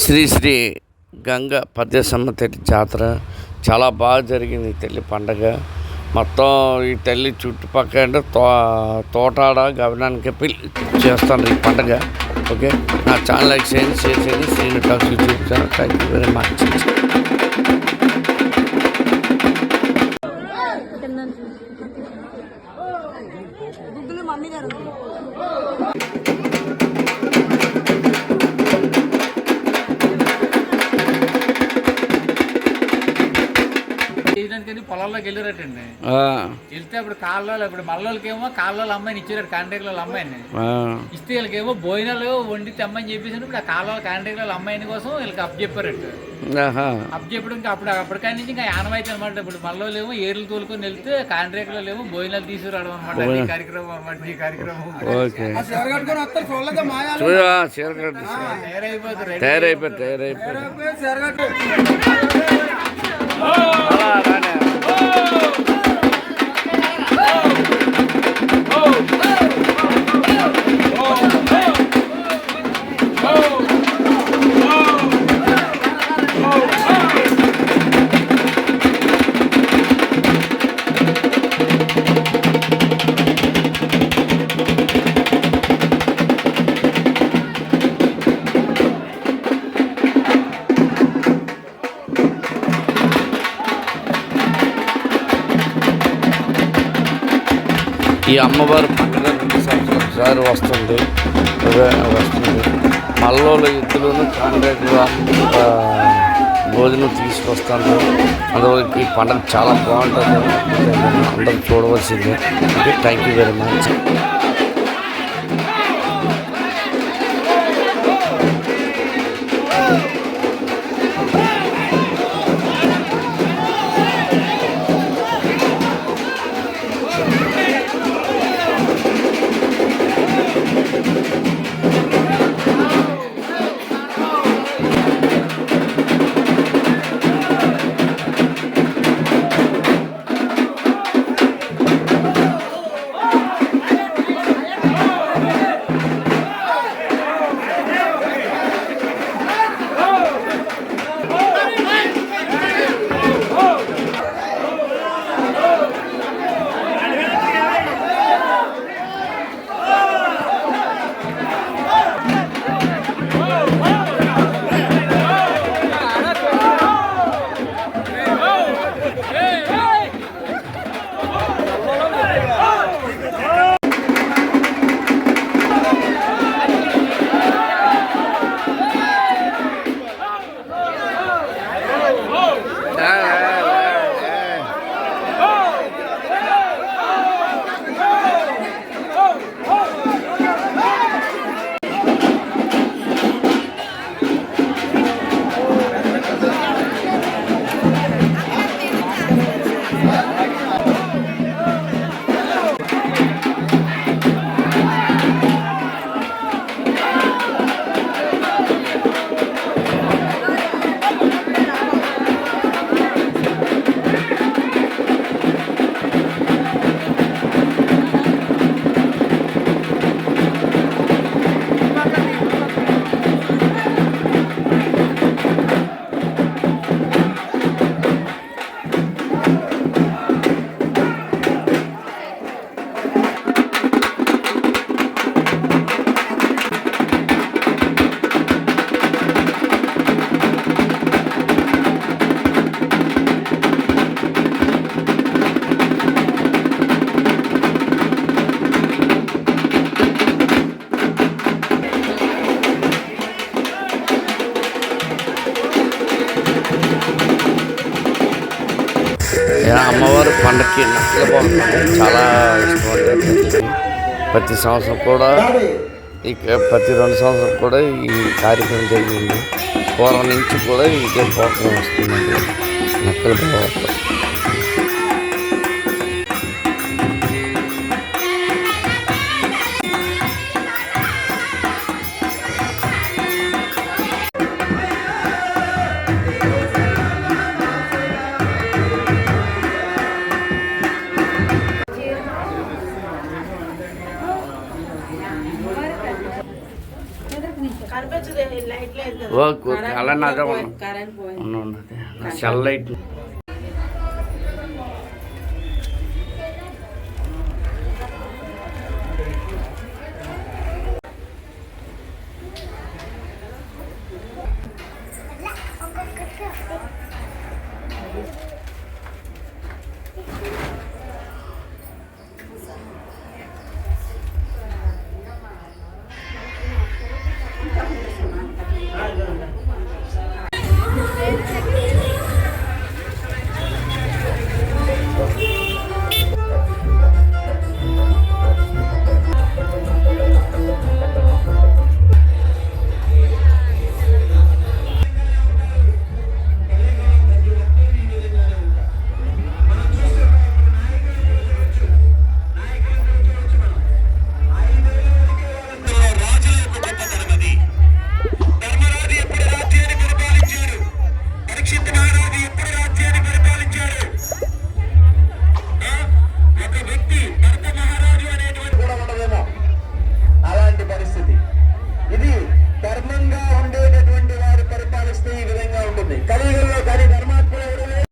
శ్రీ శ్రీ గంగ పద్యసమ్మ తల్లి జాతర చాలా బాగా జరిగింది. ఈ తల్లి పండగ మొత్తం ఈ తల్లి చుట్టుపక్కల తోటాడ గమనానికి పెళ్ళి చేస్తాను ఈ పండగ. ఓకే, నా ఛానల్ లైక్ చేయండి, షేర్ చేయండి. Srinu talks YouTube channel. Thank you very much. Mummy గారు పొలాల్లోకి వెళ్ళారటండి. వెళ్తే అప్పుడు కాళ్ళలో ఇప్పుడు మళ్ళోళ్ళకేమో కాళ్ళలో అమ్మాయిని ఇచ్చారట, కాంట్రాక్టుల అమ్మాయిని ఇస్తే వీళ్ళకేమో భోజనాలు వండి తెమ్మని చెప్పేసి ఇప్పుడు ఆ కాళ్ళ కాంట్రాక్టుల అమ్మాయిని కోసం వీళ్ళకి అప్ చెప్పారట. అప్ చెప్పడం ఇంకా అప్పటికాడి నుంచి ఇంకా ఆనవాయితీ అనమాట. ఇప్పుడు మళ్ళీ ఏమో ఏర్లు తోలుకొని వెళ్తే కాంట్రాక్టులు ఏమో భోజనాలు తీసుకురావడం అనమాట. ఈ కార్యక్రమం అనమాట. ఈ కార్యక్రమం తయారైపోతారు. ఈ అమ్మవారి పండుగ 2 సంవత్సరాలు వస్తుంది. మల్లోల ఎద్దులను కాంట్రాక్టులు భోజనం తీసుకొస్తాను. అందువల్ల ఈ పండుగ చాలా బాగుంటుంది. అందరూ చూడవలసిందే. Okay, thank you very much. అమ్మవారి పండగకి నక్కల పండుగ చాలా ఇష్టపడతారు. ప్రతి సంవత్సరం కూడా ప్రతి 2 సంవత్సరం కూడా ఈ కార్యక్రమం జరిగింది. పూర్వం నుంచి కూడా ఇదే ప్రోగ్రాం వస్తుందండి. నక్కల పండుగ కనిపించదు, లైట్ లేదు కదా. ఓకే ఓకే అలా నాదే ఉన్నది నా సెల్ లైట్